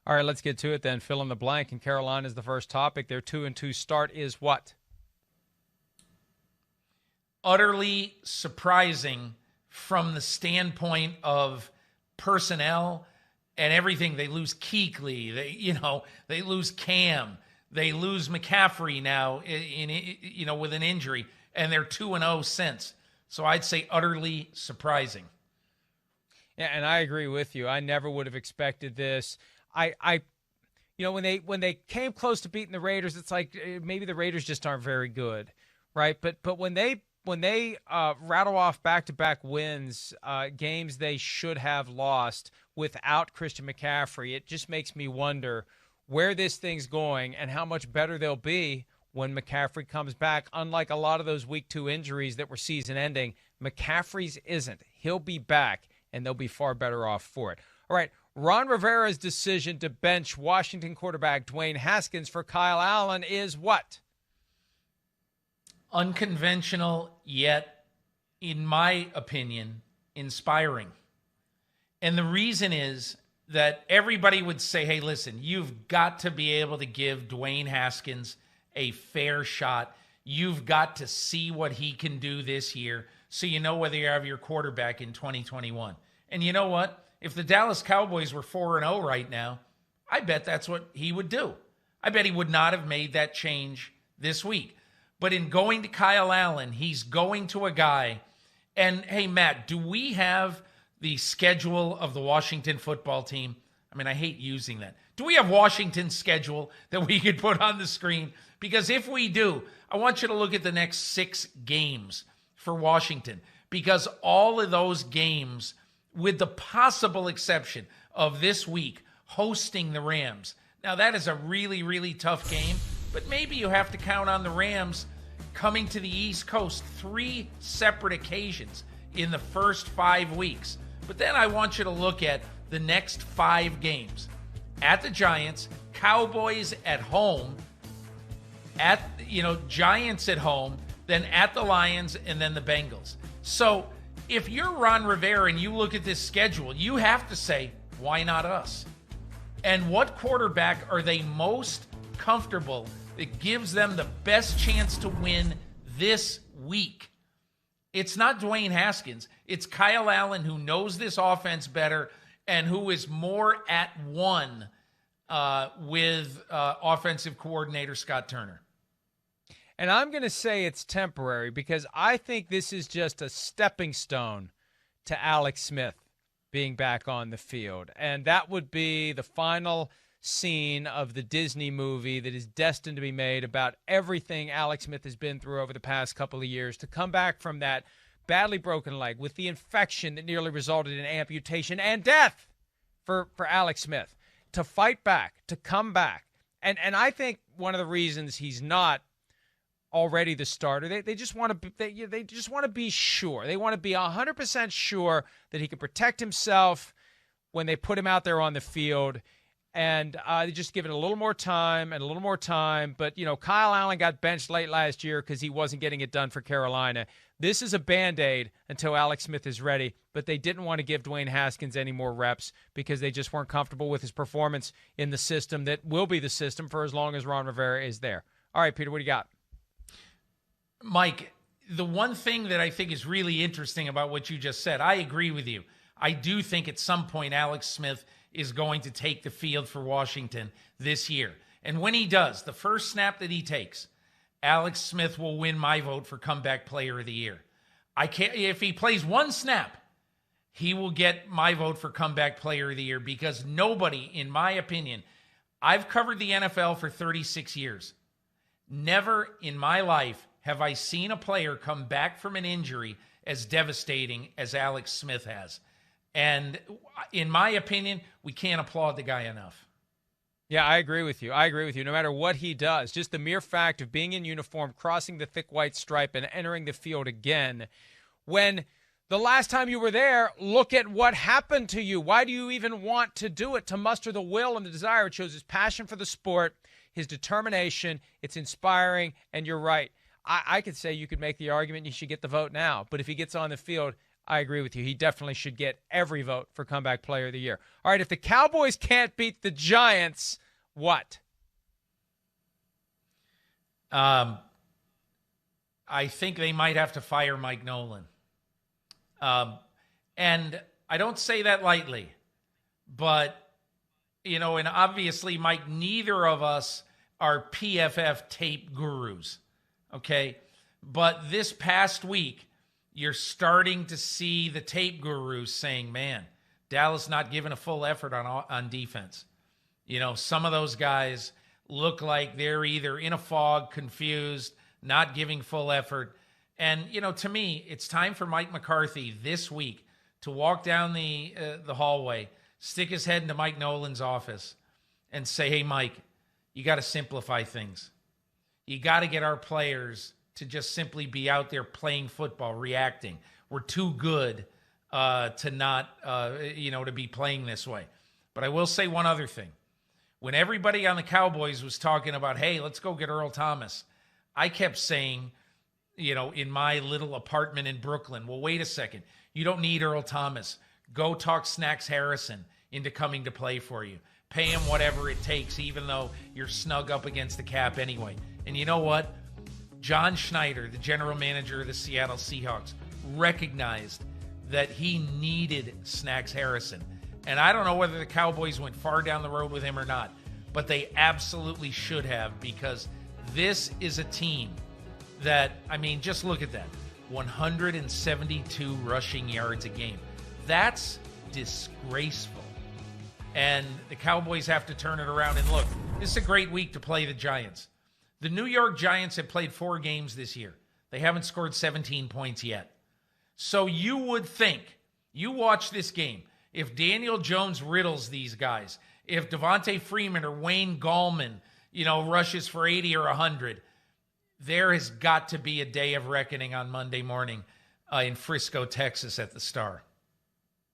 All right, let's get to it then. Fill in the blank, and Carolina is the first topic. Their 2-2 start is what? Utterly surprising from the standpoint of personnel and everything. They lose Kuechly. They lose Cam. They lose McCaffrey now with an injury, and they're 2-0 since. So I'd say utterly surprising. Yeah, and I agree with you. I never would have expected this. When they came close to beating the Raiders, it's like maybe the Raiders just aren't very good, right? But when they rattle off back-to-back wins, games they should have lost without Christian McCaffrey, it just makes me wonder where this thing's going and how much better they'll be when McCaffrey comes back. Unlike a lot of those week 2 injuries that were season-ending, McCaffrey's isn't. He'll be back, and they'll be far better off for it. All right, Ron Rivera's decision to bench Washington quarterback Dwayne Haskins for Kyle Allen is what? Unconventional, yet, in my opinion, inspiring. And the reason is that everybody would say, hey, listen, you've got to be able to give Dwayne Haskins a fair shot. You've got to see what he can do this year so you know whether you have your quarterback in 2021. And you know what? If the Dallas Cowboys were 4-0 right now, I bet that's what he would do. I bet he would not have made that change this week. But in going to Kyle Allen, he's going to a guy. And, hey, Matt, do we have the schedule of the Washington football team? I mean, I hate using that. Do we have Washington's schedule that we could put on the screen? Because if we do, I want you to look at the next 6 games for Washington. Because all of those games, with the possible exception of this week, hosting the Rams. Now, that is a really, really tough game. But maybe you have to count on the Rams coming to the East Coast 3 separate occasions in the first 5 weeks. But then I want you to look at the next 5 games. At the Giants, Cowboys at home, Giants at home, then at the Lions, and then the Bengals. So if you're Ron Rivera and you look at this schedule, you have to say, why not us? And what quarterback are they most comfortable that gives them the best chance to win this week? It's not Dwayne Haskins. It's Kyle Allen, who knows this offense better and who is more at one with offensive coordinator Scott Turner. And I'm going to say it's temporary because I think this is just a stepping stone to Alex Smith being back on the field. And that would be the final scene of the Disney movie that is destined to be made about everything Alex Smith has been through over the past couple of years, to come back from that badly broken leg with the infection that nearly resulted in amputation and death for Alex Smith, to fight back, to come back. And I think one of the reasons he's not already the starter, they just want to they just want to be sure. They want to be 100% sure that he can protect himself when they put him out there on the field. And they just give it a little more time and a little more time. But, Kyle Allen got benched late last year because he wasn't getting it done for Carolina. This is a Band-Aid until Alex Smith is ready. But they didn't want to give Dwayne Haskins any more reps because they just weren't comfortable with his performance in the system that will be the system for as long as Ron Rivera is there. All right, Peter, what do you got? Mike, the one thing that I think is really interesting about what you just said, I agree with you. I do think at some point Alex Smith is going to take the field for Washington this year. And when he does, the first snap that he takes, Alex Smith will win my vote for comeback player of the year. If he plays one snap, he will get my vote for comeback player of the year, because nobody, in my opinion, I've covered the NFL for 36 years. Never in my life have I seen a player come back from an injury as devastating as Alex Smith has. And in my opinion, we can't applaud the guy enough. Yeah, I agree with you. No matter what he does, just the mere fact of being in uniform, crossing the thick white stripe, and entering the field again, when the last time you were there, look at what happened to you. Why do you even want to do it? To muster the will and the desire. It shows his passion for the sport, his determination. It's inspiring, and you're right. I could say you could make the argument you should get the vote now, but if he gets on the field, I agree with you. He definitely should get every vote for comeback player of the year. All right, if the Cowboys can't beat the Giants, what? I think they might have to fire Mike Nolan. And I don't say that lightly, but, and obviously, Mike, neither of us are PFF tape gurus, okay? But this past week, you're starting to see the tape gurus saying, man, Dallas not giving a full effort on defense. Some of those guys look like they're either in a fog, confused, not giving full effort. And, to me, it's time for Mike McCarthy this week to walk down the hallway, stick his head into Mike Nolan's office and say, hey, Mike, you got to simplify things. You got to get our players to just simply be out there playing football, reacting. We're too good to not, to be playing this way. But I will say one other thing. When everybody on the Cowboys was talking about, hey, let's go get Earl Thomas, I kept saying, in my little apartment in Brooklyn, well, wait a second. You don't need Earl Thomas. Go talk Snacks Harrison into coming to play for you. Pay him whatever it takes, even though you're snug up against the cap anyway. And you know what? John Schneider, the general manager of the Seattle Seahawks, recognized that he needed Snacks Harrison. And I don't know whether the Cowboys went far down the road with him or not, but they absolutely should have, because this is a team that, just look at that. 172 rushing yards a game. That's disgraceful. And the Cowboys have to turn it around. And look, this is a great week to play the Giants. The New York Giants have played 4 games this year. They haven't scored 17 points yet. So you would think, you watch this game, if Daniel Jones riddles these guys, if Devontae Freeman or Wayne Gallman, rushes for 80 or 100, there has got to be a day of reckoning on Monday morning in Frisco, Texas at the Star.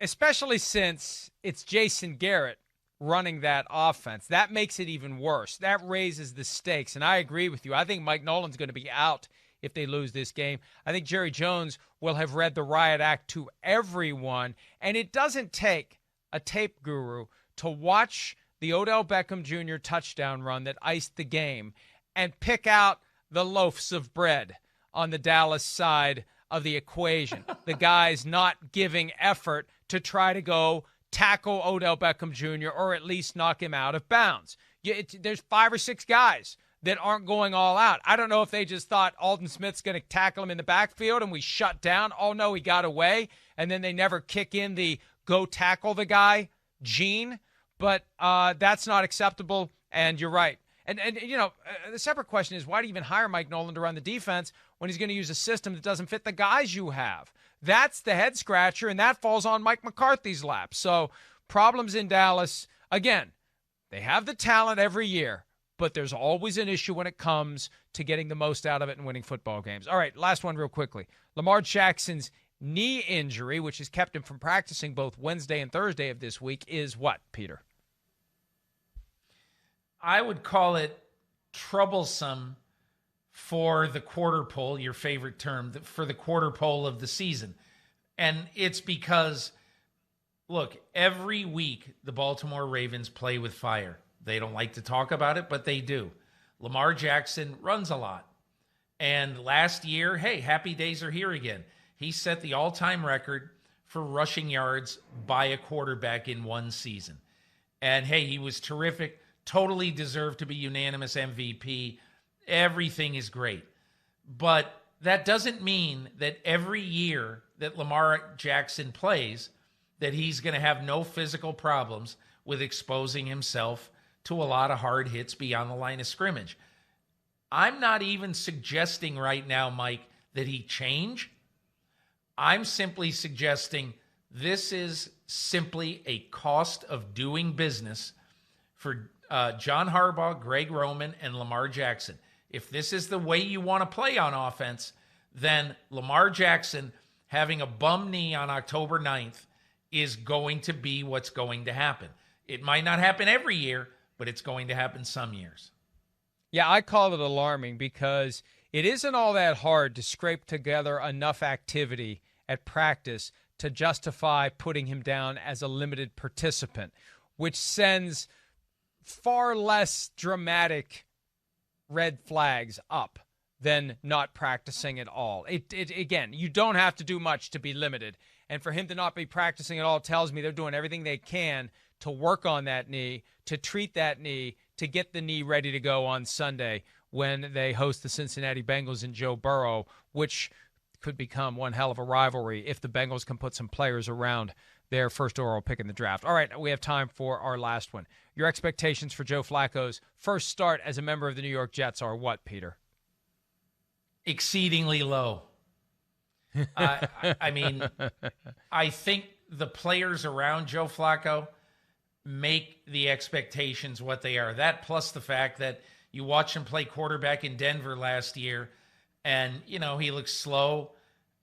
Especially since it's Jason Garrett running that offense. That makes it even worse. That raises the stakes. And I agree with you. I think Mike Nolan's going to be out if they lose this game. I think Jerry Jones will have read the riot act to everyone. And it doesn't take a tape guru to watch the Odell Beckham Jr. touchdown run that iced the game and pick out the loaves of bread on the Dallas side of the equation. The guys not giving effort to try to go tackle Odell Beckham Jr. or at least knock him out of bounds. There's 5 or 6 guys that aren't going all out. I don't know if they just thought Alden Smith's going to tackle him in the backfield and we shut down. Oh, no, he got away. And then they never kick in the go tackle the guy gene. But that's not acceptable, and you're right. And the separate question is, why do you even hire Mike Nolan to run the defense when he's going to use a system that doesn't fit the guys you have? That's the head scratcher, and that falls on Mike McCarthy's lap. So problems in Dallas. Again, they have the talent every year, but there's always an issue when it comes to getting the most out of it and winning football games. All right, last one real quickly. Lamar Jackson's knee injury, which has kept him from practicing both Wednesday and Thursday of this week, is what, Peter? I would call it troublesome for the quarter pole, your favorite term, for the quarter pole of the season. And it's because, look, every week the Baltimore Ravens play with fire. They don't like to talk about it, but they do. Lamar Jackson runs a lot. And last year, hey, happy days are here again. He set the all-time record for rushing yards by a quarterback in one season. And, hey, he was terrific. Totally deserved to be unanimous MVP. Everything is great. But that doesn't mean that every year that Lamar Jackson plays, that he's going to have no physical problems with exposing himself to a lot of hard hits beyond the line of scrimmage. I'm not even suggesting right now, Mike, that he change. I'm simply suggesting this is simply a cost of doing business for John Harbaugh, Greg Roman, and Lamar Jackson. If this is the way you want to play on offense, then Lamar Jackson having a bum knee on October 9th is going to be what's going to happen. It might not happen every year, but it's going to happen some years. Yeah, I call it alarming because it isn't all that hard to scrape together enough activity at practice to justify putting him down as a limited participant, which sends far less dramatic red flags up than not practicing at all. Again, you don't have to do much to be limited. And for him to not be practicing at all tells me they're doing everything they can to work on that knee, to treat that knee, to get the knee ready to go on Sunday when they host the Cincinnati Bengals and Joe Burrow, which could become one hell of a rivalry if the Bengals can put some players around their first overall pick in the draft. All right, we have time for our last one. Your expectations for Joe Flacco's first start as a member of the New York Jets are what, Peter? Exceedingly low. I mean, I think the players around Joe Flacco make the expectations what they are. That plus the fact that you watch him play quarterback in Denver last year, and, you know, he looks slow.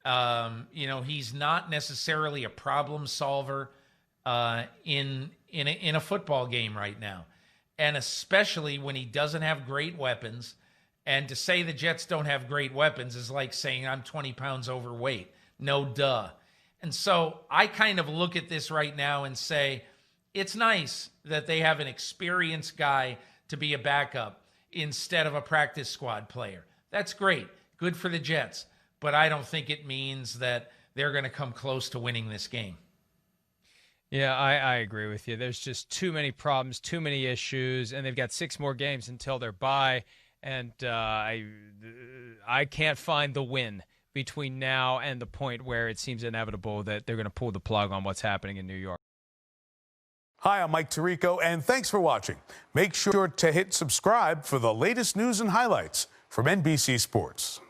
You know, he's not necessarily a problem solver in a football game right now. And especially when he doesn't have great weapons. And to say the Jets don't have great weapons is like saying I'm 20 pounds overweight. No duh. And so I kind of look at this right now and say, it's nice that they have an experienced guy to be a backup instead of a practice squad player. That's great. Good for the Jets. But I don't think it means that they're going to come close to winning this game. Yeah, I agree with you. There's just too many problems, too many issues, and they've got 6 more games until they're bye. And I can't find the win between now and the point where it seems inevitable that they're going to pull the plug on what's happening in New York. Hi, I'm Mike Tirico, and thanks for watching. Make sure to hit subscribe for the latest news and highlights from NBC Sports.